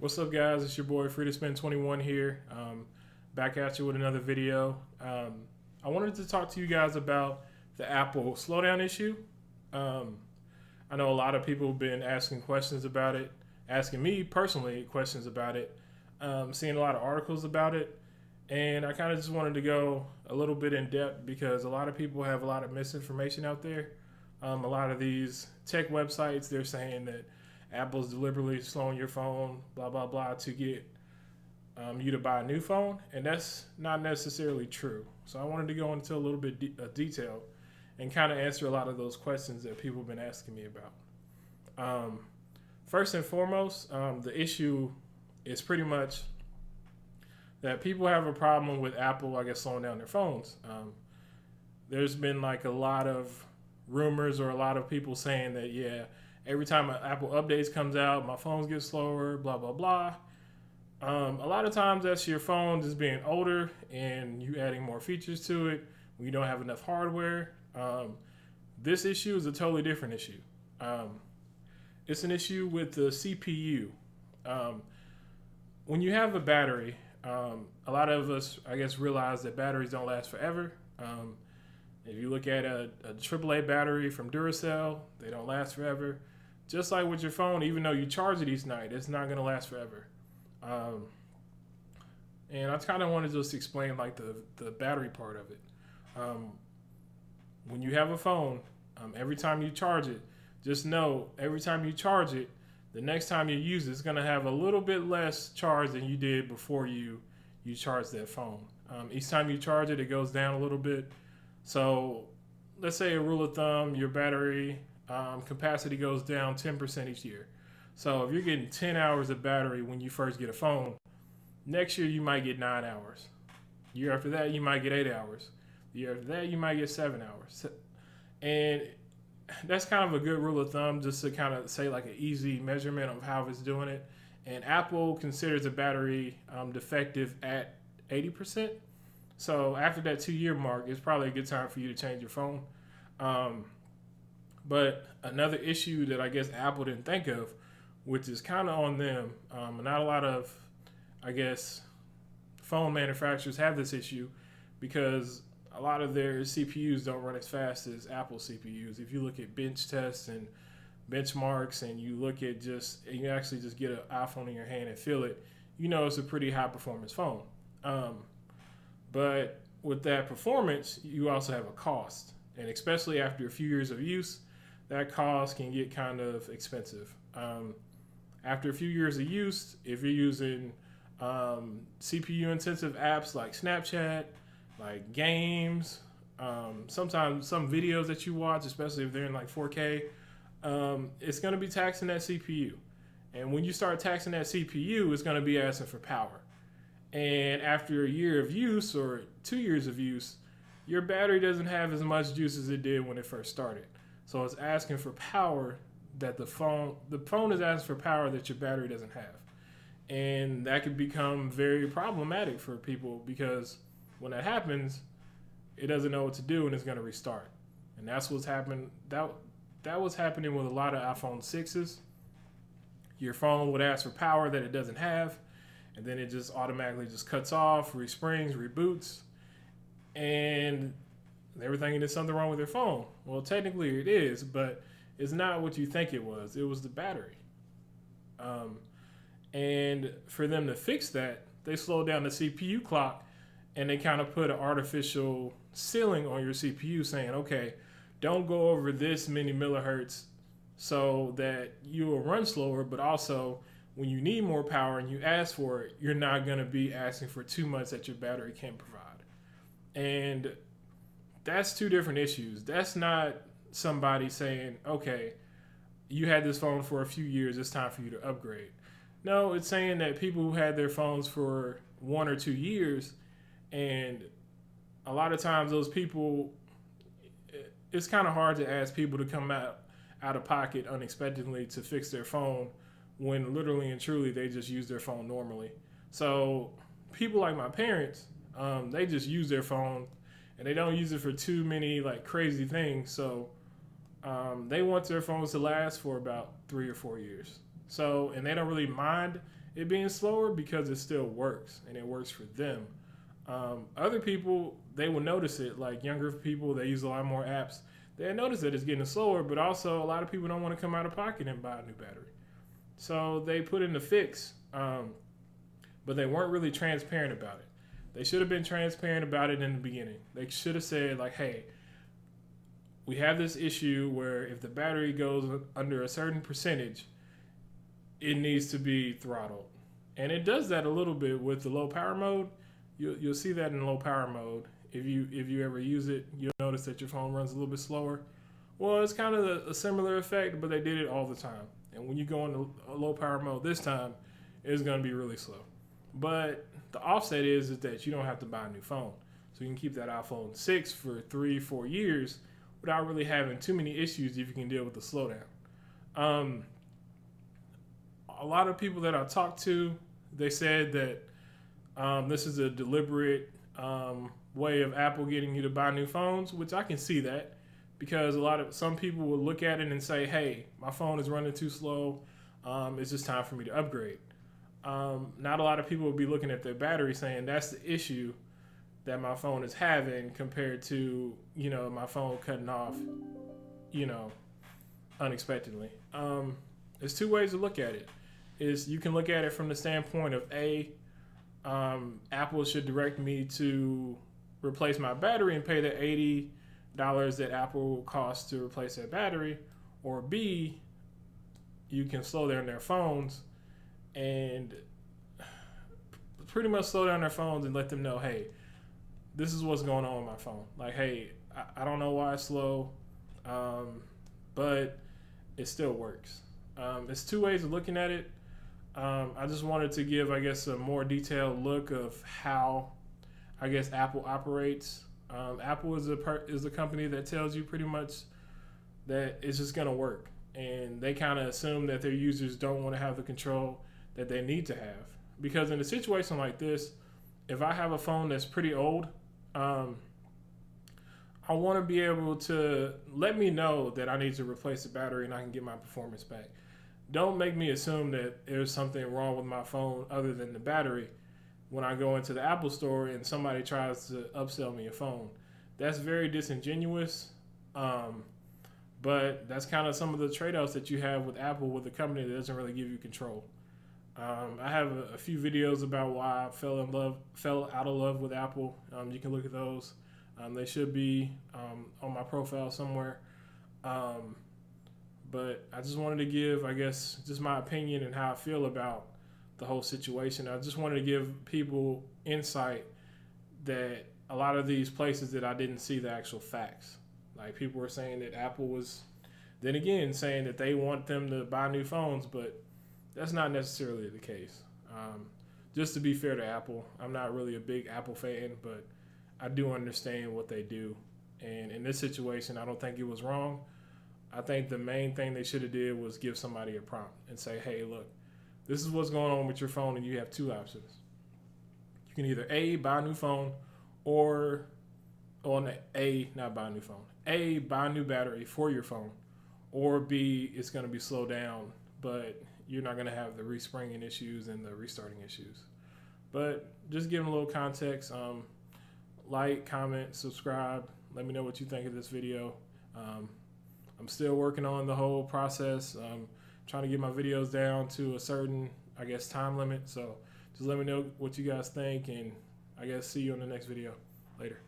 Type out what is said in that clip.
What's up, guys? It's your boy Free to Spend 21 here. Back at you with another video. I wanted to talk to you guys about the Apple slowdown issue. I know a lot of people have been asking questions about it, asking me personally questions about it, seeing a lot of articles about it, and I kind of just wanted to go a little bit in depth because a lot of people have a lot of misinformation out there. A lot of these tech websites, they're saying that Apple's deliberately slowing your phone, blah, blah, blah, to get you to buy a new phone. And that's not necessarily true. So I wanted to go into a little bit of detail and kind of answer a lot of those questions that people have been asking me about. First and foremost, the issue is pretty much that people have a problem with Apple, I guess, slowing down their phones. There's been like a lot of rumors or a lot of people saying that, yeah, every time an Apple updates comes out, my phones get slower, blah, blah, blah. A lot of times that's your phone just being older and you adding more features to it when you don't have enough hardware. This issue is a totally different issue. It's an issue with the CPU. When you have a battery, a lot of us, I guess, realize that batteries don't last forever. If you look at a AAA battery from Duracell, they don't last forever. Just like with your phone, even though you charge it each night, it's not going to last forever. And I kind of want to just explain like the battery part of it. When you have a phone, every time you charge it, just know every time you charge it, the next time you use it, it's going to have a little bit less charge than you did before you charged that phone. Each time you charge it, it goes down a little bit. So let's say a rule of thumb, your battery capacity goes down 10% each year. So if you're getting 10 hours of battery when you first get a phone, next year you might get 9 hours. The year after that, you might get 8 hours. The year after that, you might get 7 hours. And that's kind of a good rule of thumb just to kind of say like an easy measurement of how it's doing it. And Apple considers a battery defective at 80%. So after that 2-year mark, it's probably a good time for you to change your phone. But another issue that I guess Apple didn't think of, which is kind of on them, not a lot of, I guess, phone manufacturers have this issue because a lot of their CPUs don't run as fast as Apple CPUs. If you look at bench tests and benchmarks and you look at and you actually just get an iPhone in your hand and feel it, you know it's a pretty high performance phone. But with that performance, you also have a cost. And especially after a few years of use, that cost can get kind of expensive. After a few years of use, if you're using CPU intensive apps like Snapchat, like games, sometimes some videos that you watch, especially if they're in like 4K, it's going to be taxing that CPU. And when you start taxing that CPU, it's going to be asking for power. And after a year of use or 2 years of use, your battery doesn't have as much juice as it did when it first started. So it's asking for power that the phone is asking for power that your battery doesn't have. And that could become very problematic for people because when that happens, it doesn't know what to do and it's going to restart. And that's what's happened. That was happening with a lot of iPhone 6s. Your phone would ask for power that it doesn't have, and then it just automatically just cuts off, resprings, reboots, and they were thinking there's something wrong with their phone. Well, technically it is, but it's not what you think it was. It was the battery. And for them to fix that, they slowed down the CPU clock and they kind of put an artificial ceiling on your CPU saying, okay, don't go over this many millihertz so that you will run slower, but also when you need more power and you ask for it, you're not going to be asking for too much that your battery can't provide. And that's two different issues. That's not somebody saying, okay, you had this phone for a few years, it's time for you to upgrade. No, it's saying that people who had their phones for 1 or 2 years, and a lot of times those people, it's kind of hard to ask people to come out of pocket unexpectedly to fix their phone when literally and truly they just use their phone normally. So people like my parents, they just use their phone and they don't use it for too many like crazy things. So they want their phones to last for about 3 or 4 years. So, and they don't really mind it being slower because it still works and it works for them. Other people, they will notice it, like younger people, they use a lot more apps. They notice that it's getting slower, but also a lot of people don't want to come out of pocket and buy a new battery. So they put in the fix, but they weren't really transparent about it. They should have been transparent about it in the beginning. They should have said, like, hey, we have this issue where if the battery goes under a certain percentage, it needs to be throttled. And it does that a little bit with the low power mode. You'll see that in low power mode. If you ever use it, you'll notice that your phone runs a little bit slower. Well, it's kind of a similar effect, but they did it all the time. And when you go into a low power mode this time, it's going to be really slow. But the offset is that you don't have to buy a new phone. So you can keep that iPhone 6 for 3-4 years without really having too many issues if you can deal with the slowdown. A lot of people that I talked to, they said that this is a deliberate way of Apple getting you to buy new phones, which I can see that, because some people will look at it and say, hey, my phone is running too slow. It's just time for me to upgrade. Not a lot of people will be looking at their battery saying that's the issue that my phone is having compared to, my phone cutting off, unexpectedly. There's two ways to look at it. You can look at it from the standpoint of Apple should direct me to replace my battery and pay the $80 that Apple costs to replace that battery, or B, you can slow down their phones and pretty much slow down their phones and let them know, hey, this is what's going on with my phone. Like, hey, I don't know why it's slow, but it still works. There's two ways of looking at it. I just wanted to give, a more detailed look of how, Apple operates. Apple is a company that tells you pretty much that it's just going to work. And they kind of assume that their users don't want to have the control that they need to have. Because in a situation like this, if I have a phone that's pretty old, I want to be able to let me know that I need to replace the battery and I can get my performance back. Don't make me assume that there's something wrong with my phone other than the battery when I go into the Apple store and somebody tries to upsell me a phone. That's very disingenuous, but that's kind of some of the trade-offs that you have with Apple, with a company that doesn't really give you control. I have a few videos about why I fell out of love with Apple. You can look at those. They should be on my profile somewhere. But I just wanted to give, just my opinion and how I feel about the whole situation. I just wanted to give people insight that a lot of these places that I didn't see the actual facts. Like, people were saying that Apple was, then again, saying that they want them to buy new phones, but that's not necessarily the case. Just to be fair to Apple, I'm not really a big Apple fan, but I do understand what they do. And in this situation, I don't think it was wrong. I think the main thing they should have did was give somebody a prompt and say, hey, look, this is what's going on with your phone, and you have two options. You can either A, buy a new phone, or not buy a new phone. A, buy a new battery for your phone, or B, it's going to be slowed down, but you're not going to have the respringing issues and the restarting issues. But just giving a little context, like, comment, subscribe. Let me know what you think of this video. I'm still working on the whole process. Trying to get my videos down to a certain, time limit. So just let me know what you guys think, and see you in the next video. Later.